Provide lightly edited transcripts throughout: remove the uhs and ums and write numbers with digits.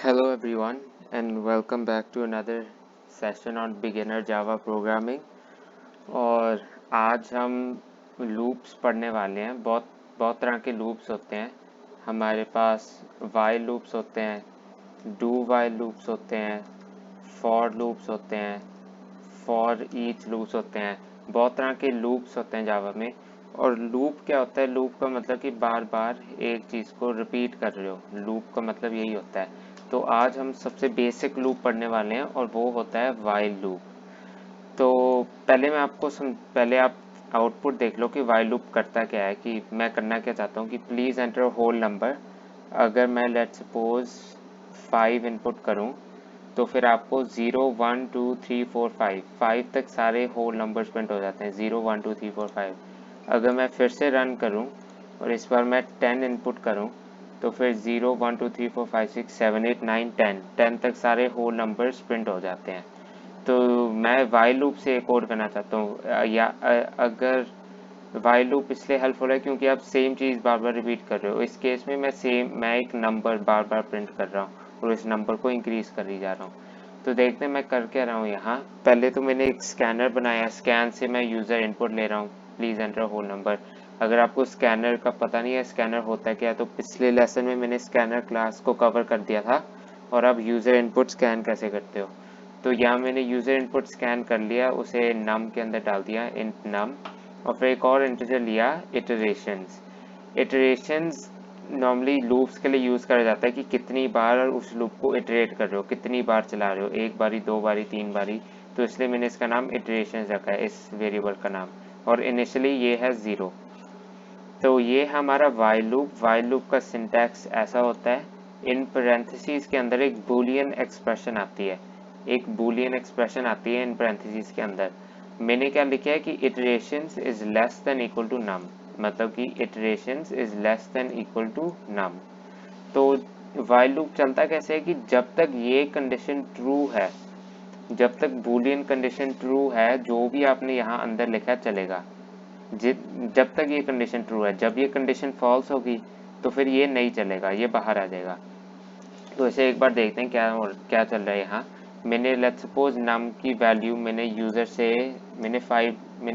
Hello everyone and welcome back to another session on beginner Java programming। और आज हम loops पढ़ने वाले हैं। बहुत बहुत तरह के लूप्स होते हैं हमारे पास। while लूप्स होते हैं, do while लूप्स होते हैं, for लूप्स होते हैं, for each लूप्स होते हैं। बहुत तरह के लूप्स होते हैं जावा में। और लूप क्या होता है? लूप का मतलब कि बार बार एक चीज़ को रिपीट कर रहे हो। लूप का मतलब यही होता है। तो आज हम सबसे बेसिक लूप पढ़ने वाले हैं और वो होता है while लूप। तो पहले आप आउटपुट देख लो कि while लूप करता क्या है। कि मैं करना क्या चाहता हूँ कि प्लीज़ एंटर होल नंबर। अगर मैं लेट सपोज 5 इनपुट करूँ तो फिर आपको 0 1 2 3 4 5 तक सारे होल नंबर्स प्रिंट हो जाते हैं। 0 1 2 3 4 5। अगर मैं फिर से रन करूं और इस बार मैं 10 इनपुट करूं तो फिर 0 1 2 3 4 5 6 7 8 9 10 तक सारे होल नंबर्स प्रिंट हो जाते हैं। तो मैं वाइल लूप से कोड करना चाहता हूँ अगर वाइल लूप इसलिए हेल्पफुल है क्योंकि आप सेम चीज़ बार बार रिपीट कर रहे हो। इस केस में मैं एक नंबर बार बार प्रिंट कर रहा हूँ और इस नंबर को इंक्रीज कर ही जा रहा हूँ। तो देखते हैं मैं कर क्या रहा हूँ यहाँ। पहले तो मैंने एक स्कैनर बनाया। स्कैन से मैं यूज़र इनपुट ले रहा हूँ, प्लीज़ एंटर होल नंबर। अगर आपको स्कैनर का पता नहीं है स्कैनर होता क्या है तो पिछले लेसन में मैंने स्कैनर क्लास को कवर कर दिया था। और अब यूज़र इनपुट स्कैन कैसे करते हो। तो यहाँ मैंने यूज़र इनपुट स्कैन कर लिया, उसे नम के अंदर डाल दिया, इंट नम। और फिर एक और इंटीजर लिया, इटरेशंस। इटरेशंस नॉर्मली लूप्स के लिए यूज़ करा जाता है कि कितनी बार उस लूप को इटरेट कर रहे हो, कितनी बार चला रहे हो, एक बारी, दो बारी, तीन बारी। तो इसलिए मैंने इसका नाम इटरेशंस रखा है, इस वेरिएबल का नाम। और इनिशियली ये है 0। तो ये हमारा while लूप का सिंटैक्स ऐसा होता है। इन पैरेंथेसिस के अंदर एक बूलियन एक्सप्रेशन आती है। इन पैरेंथेसिस के अंदर मैंने क्या लिखा है कि iterations is less than equal to num. मतलब कि iterations is less than equal to num. तो while लूप चलता कैसे है कि जब तक ये कंडीशन ट्रू है, जब तक बूलियन कंडीशन ट्रू है, जो भी आपने यहाँ अंदर लिखा चलेगा। जब तक ये कंडीशन ट्रू है। जब ये कंडीशन फॉल्स होगी तो फिर ये नहीं चलेगा, ये बाहर आ जाएगा। तो इसे एक बार देखते हैं क्या चल रहा है यहाँ। मैंने लेट्स सपोज नम की वैल्यू मैंने यूज़र से मैंने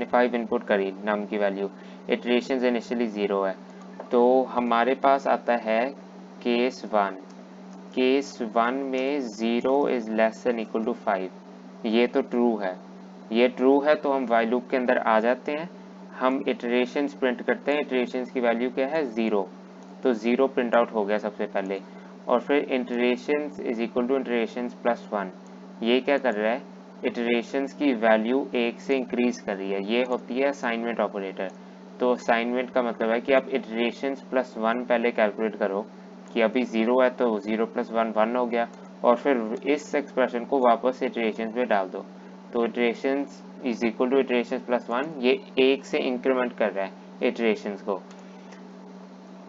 5 इनपुट करी नम की वैल्यू। इटरेशंस इनिशियली 0 है। तो हमारे पास आता है केस 1। केस 1 में 0 is less than equal to 5। ये तो ट्रू है। ये ट्रू है तो हम while लूप के अंदर आ जाते हैं। हम इटरेशंस प्रिंट करते हैं। इटरेशंस की वैल्यू क्या है? 0। तो 0 प्रिंट आउट हो गया सबसे पहले। और फिर iterations is equal to iterations plus 1। ये क्या कर रहा है? इटरेशंस की वैल्यू 1 से इंक्रीज कर रही है। ये होती है असाइनमेंट ऑपरेटर। तो असाइनमेंट का मतलब है कि आप इटरेशंस प्लस 1 पहले कैलकुलेट करो कि अभी 0 है तो 0 प्लस 1 1 हो गया। और फिर इस एक्सप्रेशन को वापस इटरेशंस में डाल दो। तो iterations is equal to iterations plus 1। ये 1 से इंक्रीमेंट कर रहा है इटरेशंस को।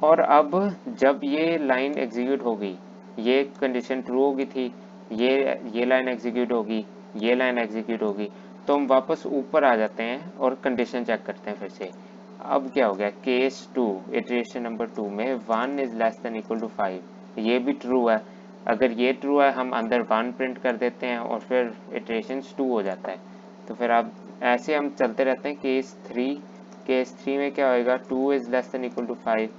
और अब जब ये लाइन एग्जीक्यूट होगी, ये कंडीशन ट्रू होगी थी, ये लाइन एग्जीक्यूट होगी, ये लाइन एग्जीक्यूट होगी, तो हम वापस ऊपर आ जाते हैं और कंडीशन चेक करते हैं फिर से। अब क्या हो गया? केस 2 इटरेशन नंबर 2 में 1 is less than equal to 5। ये भी ट्रू है। अगर ये ट्रू है हम अंदर 1 प्रिंट कर देते हैं और फिर इटरेशन 2 हो जाता है। तो फिर अब ऐसे हम चलते रहते हैं। केस 3 में क्या होएगा? 2 is less than equal to 5।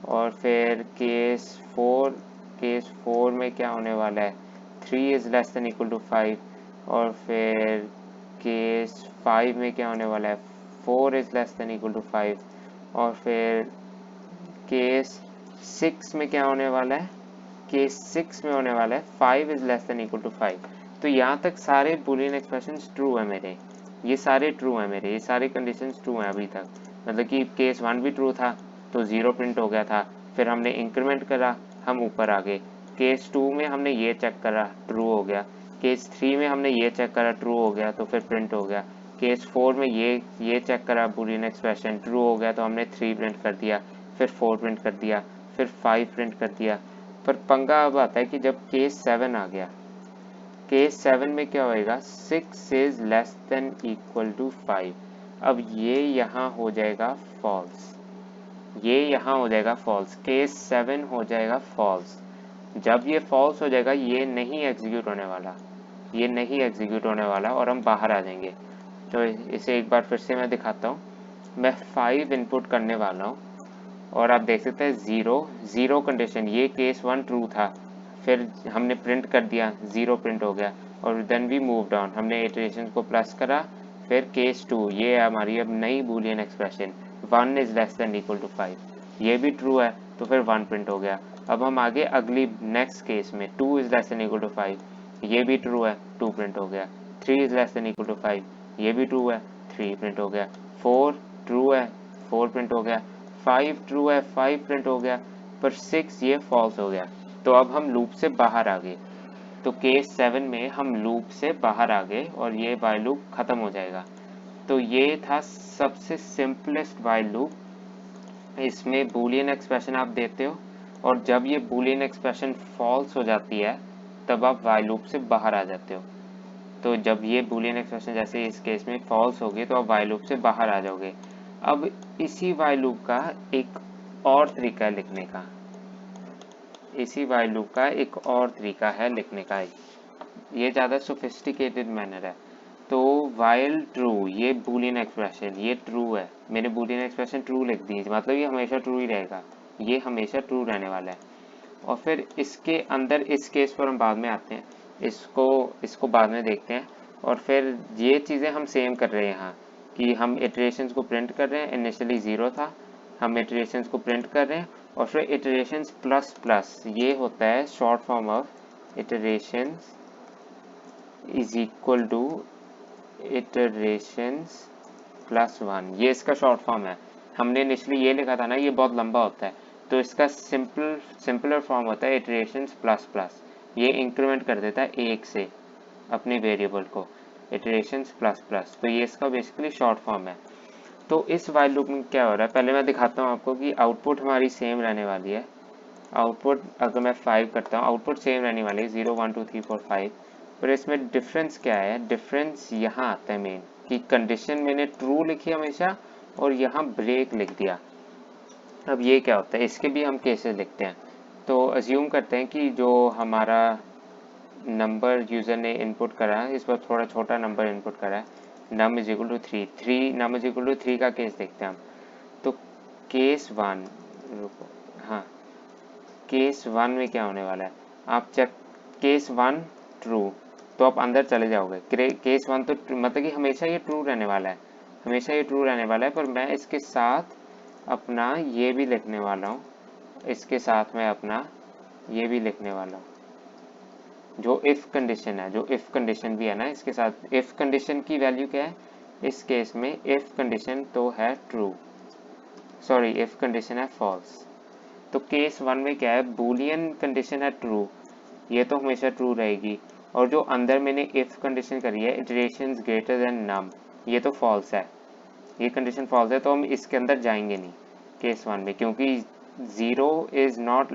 और फिर केस 4 में क्या होने वाला है? 3 is less than equal to 5। और फिर केस 5 में क्या होने वाला है? 4 is less than equal to 5। और फिर केस 6 में क्या होने वाला है? केस 6 में होने वाला है 5 is less than equal to 5। तो यहाँ तक सारे बुलियन एक्सप्रेशन ट्रू है मेरे। ये सारे ट्रू है मेरे, ये सारे कंडीशंस ट्रू हैं अभी तक। मतलब कि केस 1 भी ट्रू था तो 0 प्रिंट हो गया था। फिर हमने इंक्रीमेंट करा, हम ऊपर आ गए। केस 2 में हमने ये चेक करा, ट्रू हो गया। केस 3 में हमने ये चेक करा, ट्रू हो गया तो फिर प्रिंट हो गया। केस 4 में ये चेक करा, बुलियन एक्सप्रेशन ट्रू हो गया तो हमने 3 प्रिंट कर दिया। फिर 4 प्रिंट कर दिया, फिर 5 प्रिंट कर दिया। पर पंगा अब आता है कि जब केस 7 आ गया, केस 7 में क्या होएगा? 6 is less than equal to 5। अब ये यहाँ हो जाएगा फॉल्स। ये यहाँ हो जाएगा फॉल्स। केस 7 हो जाएगा फॉल्स। जब ये फॉल्स हो जाएगा ये नहीं एग्जीक्यूट होने वाला, ये नहीं एग्जीक्यूट होने वाला और हम बाहर आ जाएंगे। तो इसे एक बार फिर से मैं दिखाता हूँ। मैं 5 इनपुट करने वाला हूँ और आप देख सकते हैं 0 कंडीशन, ये केस 1 ट्रू था, फिर हमने प्रिंट कर दिया, 0 प्रिंट हो गया और देन वी मूव डाउन, हमने इटरेशन को प्लस करा, फिर केस 2 ये हमारी अब नई boolean expression 1 is less than equal to 5, ये भी ट्रू है तो फिर 1 प्रिंट हो गया। अब हम आगे अगली नेक्स्ट केस में 2 is less than equal to 5, ये भी ट्रू है, 2 प्रिंट हो गया। 3 is less than equal to 5, ये भी ट्रू है, 3 प्रिंट हो गया। 4 ट्रू है, 4 प्रिंट हो गया। 5 ट्रू है, 5 प्रिंट हो गया, पर 6 ये फॉल्स हो गया। तो अब हम लूप से बाहर आ गए। तो केस 7 में हम लूप से बाहर आ गए और ये वाइल लूप खत्म हो जाएगा। तो ये था सबसे सिंपलेस्ट वाइल लूप। इसमें बूलियन एक्सप्रेशन आप देते हो और जब ये बूलियन एक्सप्रेशन फॉल्स हो जाती है तब आप वाइल लूप से बाहर आ जाते हो। तो जब ये बूलियन एक्सप्रेशन जैसे इस केस में फॉल्स होगी तो आप वाइल लूप से बाहर आ जाओगे। अब इसी वाइल लूप का एक और तरीका है लिखने का, इसी वाइल लूप का एक और तरीका है लिखने का, ये ज़्यादा सोफिस्टिकेटेड मैनर है। तो वाइल ट्रू, ये बूलियन एक्सप्रेशन ये ट्रू है, मैंने बूलियन एक्सप्रेशन ट्रू लिख दी, मतलब ये हमेशा ट्रू ही रहेगा, ये हमेशा ट्रू रहने वाला है। और फिर इसके अंदर इस केस पर हम बाद में आते हैं, इसको बाद में देखते हैं। और फिर ये चीज़ें हम सेम कर रहे हैं यहाँ कि हम इटरेशंस को प्रिंट कर रहे हैं, इनिशियली 0 था, हम इटरेशंस को प्रिंट कर रहे हैं और फिर इटरेशंस प्लस प्लस, ये होता है short form of iterations is equal to iterations plus 1, ये इसका शॉर्ट फॉर्म है। हमने इनिशियली ये लिखा था ना, ये बहुत लंबा होता है, तो इसका सिंपलर फॉर्म होता है इटरेशंस प्लस प्लस, ये इंक्रीमेंट कर देता है 1 से अपने वेरिएबल को, इटरेशंस प्लस प्लस, तो ये इसका बेसिकली शॉर्ट फॉर्म है। तो इस वाइल लूप में क्या हो रहा है, पहले मैं दिखाता हूँ आपको कि आउटपुट हमारी सेम रहने वाली है। आउटपुट अगर मैं 5 करता हूँ, आउटपुट सेम रहने वाली है 0 1 2 3 4 5, पर इसमें डिफरेंस क्या है, डिफरेंस यहाँ आता है मेन कि कंडीशन मैंने ट्रू लिखी हमेशा और यहाँ ब्रेक लिख दिया। अब ये क्या होता है, इसके भी हम केसेस लिखते हैं। तो अज्यूम करते हैं कि जो हमारा नंबर यूज़र ने इनपुट करा है, इस पर थोड़ा छोटा नंबर इनपुट करा है, num is equal to 3, num is equal to 3 का केस देखते हैं हम। तो केस 1, रुको, हाँ, केस 1 में क्या होने वाला है, आप चेक, केस 1 ट्रू, तो आप अंदर चले जाओगे। केस 1 तो मतलब कि हमेशा ये ट्रू रहने वाला है, हमेशा ये ट्रू रहने वाला है, पर मैं इसके साथ अपना ये भी लिखने वाला हूँ, इसके साथ मैं अपना ये भी लिखने वाला हूँ, जो इफ़ कंडीशन है, जो इफ़ कंडीशन भी है ना इसके साथ। इफ़ कंडीशन की वैल्यू क्या है इस केस में, इफ़ कंडीशन तो है ट्रू, सॉरी इफ़ कंडीशन है फॉल्स। तो केस 1 में क्या है, बूलियन कंडीशन है ट्रू, ये तो हमेशा ट्रू रहेगी, और जो अंदर मैंने इफ़ कंडीशन करी है इटरेशंस ग्रेटर देन नम, ये तो फॉल्स है, ये कंडीशन फॉल्स है, तो हम इसके अंदर जाएंगे नहीं केस 1 में, क्योंकि 0 इज नॉट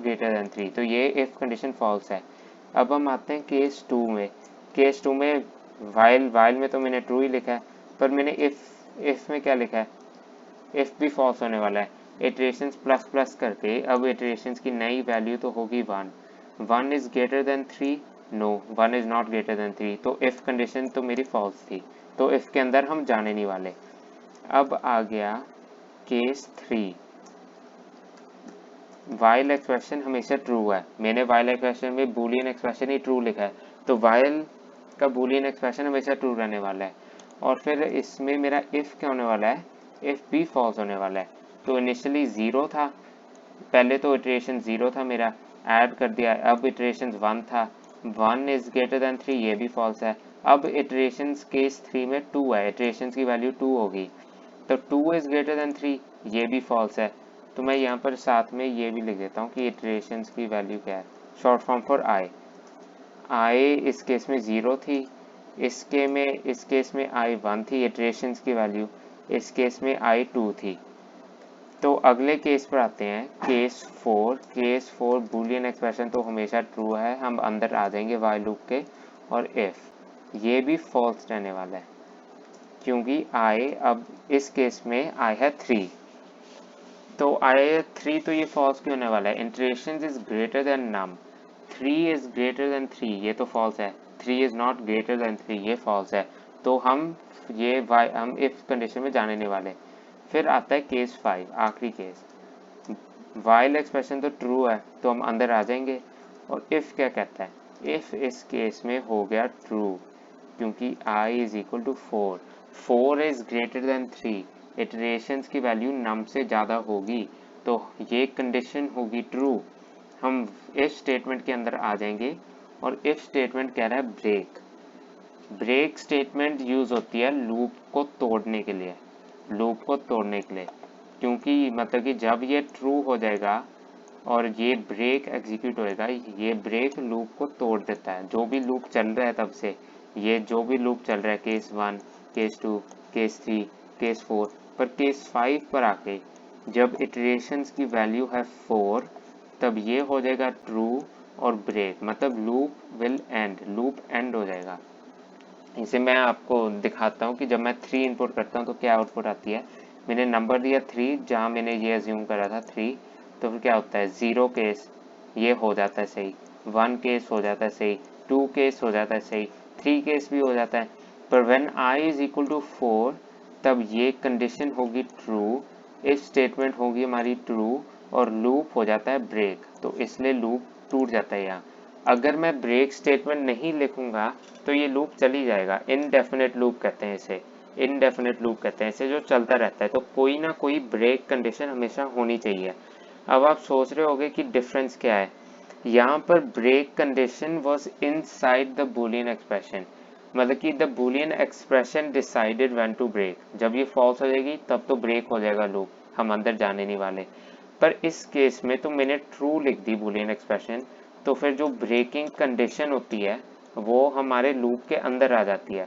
ग्रेटर देन 3, तो ये इफ कंडीशन फॉल्स है। अब हम आते हैं केस 2 में। केस 2 में वाइल में तो मैंने ट्रू ही लिखा है, पर मैंने इफ में क्या लिखा है, इफ भी फॉल्स होने वाला है। इटरेशंस प्लस प्लस करके अब इटरेशंस की नई वैल्यू तो होगी 1 is greater than 3, no 1 is not greater than 3, तो इफ कंडीशन तो मेरी फॉल्स थी, तो इफ के अंदर हम जाने नहीं वाले। अब आ गया केस 3, वाइल एक्सप्रेशन हमेशा ट्रू है, मैंने वाइल एक्सप्रेशन में बूलियन एक्सप्रेशन ही ट्रू लिखा है, तो वाइल का बूलियन एक्सप्रेशन हमेशा ट्रू रहने वाला है। और फिर इसमें मेरा इफ़ क्या होने वाला है, इफ़ भी फॉल्स होने वाला है। तो इनिशियली 0 था, पहले तो इटरेशन 0 था मेरा, ऐड कर दिया, अब इटरेशन 1 था, 1 इज ग्रेटर देन 3, ये भी फॉल्स है। अब इटरेशन केस 3 में 2 है, इटरेशन की वैल्यू 2 होगी, तो 2 इज ग्रेटर देन 3, ये भी फॉल्स है। तो मैं यहाँ पर साथ में ये भी लिख देता हूँ कि इटरेशंस की वैल्यू क्या है, शॉर्ट फॉर्म फॉर आई इस केस में 0 थी, इस केस में आई 1 थी इटरेशंस की वैल्यू, इस केस में आई 2 थी। तो अगले केस पर आते हैं, केस 4 बूलियन एक्सप्रेशन तो हमेशा ट्रू है, हम अंदर आ जाएंगे वाइल लूप के, और इफ ये भी फॉल्स रहने वाला है, क्योंकि आई अब इस केस में आई है 3, तो आया 3, तो ये फॉल्स क्यों होने वाला है? Iterations is greater than num, 3 is greater than 3, ये तो फॉल्स है। 3 इज नॉट ग्रेटर देन 3, ये फॉल्स है। तो हम इफ कंडीशन में जाने नहीं वाले। फिर आता है केस 5, आखिरी केस। वाइल एक्सप्रेशन तो ट्रू है तो हम अंदर आ जाएंगे। और इफ क्या कहता है? इफ इस केस में हो गया ट्रू, क्योंकि i is equal to 4, 4 is greater than 3, iterations की वैल्यू नम से ज़्यादा होगी, तो ये कंडीशन होगी ट्रू। हम इफ स्टेटमेंट के अंदर आ जाएंगे और इफ स्टेटमेंट कह रहा है ब्रेक। ब्रेक स्टेटमेंट यूज होती है लूप को तोड़ने के लिए, लूप को तोड़ने के लिए, क्योंकि मतलब कि जब ये ट्रू हो जाएगा और ये ब्रेक एग्जीक्यूट होएगा, ये ब्रेक लूप को तोड़ देता है। जो भी लूप चल रहा है तब से, ये जो भी लूप चल रहा है केस 1, केस 2, केस 3, केस 4, पर केस 5 पर आके जब इटरेशंस की वैल्यू है 4, तब ये हो जाएगा ट्रू और ब्रेक, मतलब loop will and, loop and हो जाएगा। इसे मैं आपको दिखाता हूँ कि जब मैं 3 इनपुट करता हूँ तो क्या आउटपुट आती है। मैंने नंबर दिया 3, जहाँ मैंने ये अज्यूम करा था 3, तो फिर क्या होता है? 0 केस ये हो जाता है सही, 1 केस हो जाता है सही, 2 केस हो जाता है सही, 3 केस भी हो जाता है। पर when i is equal to 4, तब ये कंडीशन होगी ट्रू, इफ स्टेटमेंट होगी हमारी ट्रू और लूप हो जाता है ब्रेक, तो इसलिए लूप टूट जाता है यहाँ। अगर मैं ब्रेक स्टेटमेंट नहीं लिखूंगा तो ये लूप चली जाएगा। इनडेफिनेट लूप कहते हैं इसे, इनडेफिनेट लूप कहते हैं इसे, जो चलता रहता है। तो कोई ना कोई ब्रेक कंडीशन हमेशा होनी चाहिए। अब आप सोच रहे होगे कि डिफरेंस क्या है। यहाँ पर break condition was inside the Boolean expression, मतलब कि the Boolean expression decided when to break. जब ये फॉल्स हो जाएगी तब तो ब्रेक हो जाएगा लूप, हम अंदर जाने नहीं वाले। पर इस केस में तो मैंने ट्रू लिख दी बूलियन एक्सप्रेशन, तो फिर जो ब्रेकिंग कंडीशन होती है वो हमारे लूप के अंदर आ जाती है।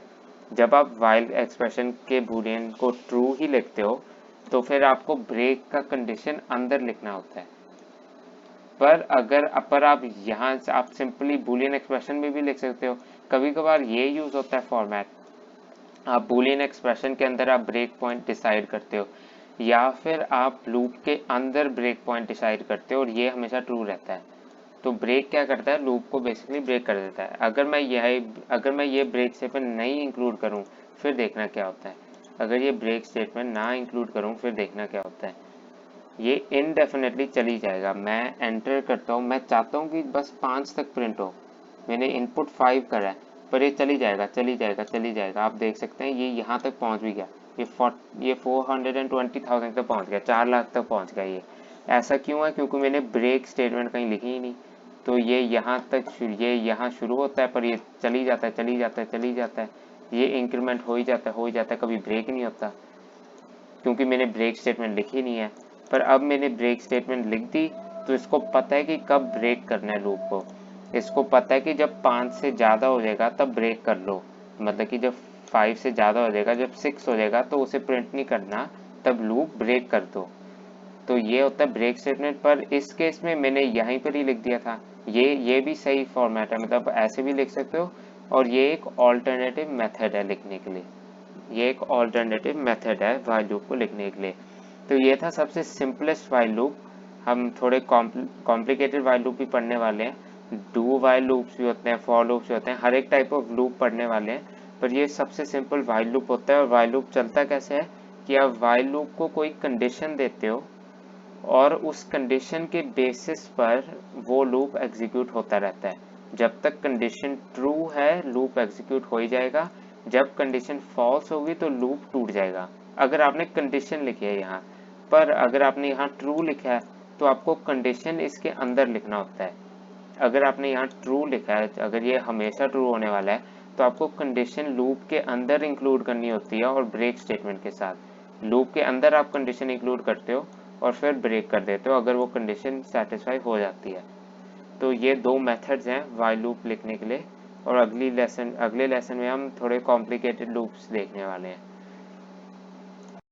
जब आप वाइल एक्सप्रेशन के बूलियन को ट्रू ही लिखते हो तो फिर आपको ब्रेक का कंडीशन अंदर लिखना होता है। पर आप यहाँ से आप सिंपली बूलियन एक्सप्रेशन में भी लिख सकते हो। कभी कभार ये यूज होता है फॉर्मेट, आप बूलियन एक्सप्रेशन के अंदर आप ब्रेक पॉइंट डिसाइड करते हो, या फिर आप लूप के अंदर ब्रेक पॉइंट डिसाइड करते हो और ये हमेशा ट्रू रहता है। तो ब्रेक क्या करता है? लूप को बेसिकली ब्रेक कर देता है। अगर मैं ये ब्रेक स्टेटमेंट नहीं इंक्लूड करूँ फिर देखना क्या होता है। अगर ये ब्रेक स्टेटमेंट ना इंक्लूड करूँ फिर देखना क्या होता है। ये इनडेफिनेटली चली जाएगा। मैं एंटर करता हूँ, मैं चाहता हूँ कि बस 5 तक प्रिंट हो, मैंने इनपुट 5 करा है, पर ये चली जाएगा चली जाएगा चली जाएगा। आप देख सकते हैं ये यहाँ तक पहुँच भी गया, ये 420,000 तक पहुँच गया, 4 लाख तक पहुँच गया। ये ऐसा क्यों है? क्योंकि मैंने ब्रेक स्टेटमेंट कहीं लिखी ही नहीं। तो ये यहाँ शुरू होता है, पर ये चली जाता है चली जाता है चली जाता है, ये इंक्रीमेंट हो ही जाता है, कभी ब्रेक नहीं होता, क्योंकि मैंने ब्रेक स्टेटमेंट लिखी नहीं है। पर अब मैंने ब्रेक स्टेटमेंट लिख दी, तो इसको पता है कि कब ब्रेक करना है लूप को। इसको पता है कि जब 5 से ज़्यादा हो जाएगा तब ब्रेक कर लो, मतलब कि जब 5 से ज़्यादा हो जाएगा, जब 6 हो जाएगा तो उसे प्रिंट नहीं करना, तब लूप ब्रेक कर दो। तो ये होता है ब्रेक स्टेटमेंट। पर इस केस में मैंने यहीं पर ही लिख दिया था। ये भी सही फॉर्मेट है, मतलब ऐसे भी लिख सकते हो, और ये एक ऑल्टरनेटिव मेथड है लिखने के लिए, ये एक ऑल्टरनेटिव मेथड है वाइल लूप को लिखने के लिए। तो ये था सबसे सिंपलेस्ट वाइल लूप। हम थोड़े कॉम्प्लिकेटेड वाइल लूप भी पढ़ने वाले हैं, डू वाइल लूप्स भी होते हैं, फॉर लूप्स भी होते हैं, हर एक टाइप ऑफ लूप पढ़ने वाले हैं। पर ये सबसे सिंपल वाइल लूप होता है। और वाइल लूप चलता कैसे है कि आप वाइल लूप को कोई कंडीशन देते हो और उस कंडीशन के बेसिस पर वो लूप एग्जीक्यूट होता रहता है। जब तक कंडीशन ट्रू है लूप एग्जीक्यूट हो ही जाएगा, जब कंडीशन फॉल्स होगी तो लूप टूट जाएगा। अगर आपने कंडीशन लिखी है यहाँ पर, अगर आपने यहाँ ट्रू लिखा है तो आपको कंडीशन इसके अंदर लिखना होता है। अगर आपने यहाँ ट्रू लिखा है, अगर ये हमेशा ट्रू होने वाला है, तो आपको कंडीशन लूप के अंदर इंक्लूड करनी होती है और ब्रेक स्टेटमेंट के साथ। लूप के अंदर आप कंडीशन इंक्लूड करते हो और फिर ब्रेक कर देते हो अगर वो कंडीशन सेटिस्फाई हो जाती है। तो ये 2 मेथड्स हैं वाइल लूप लिखने के लिए। और अगले लेसन में हम थोड़े कॉम्प्लिकेटेड लूप्स देखने वाले हैं।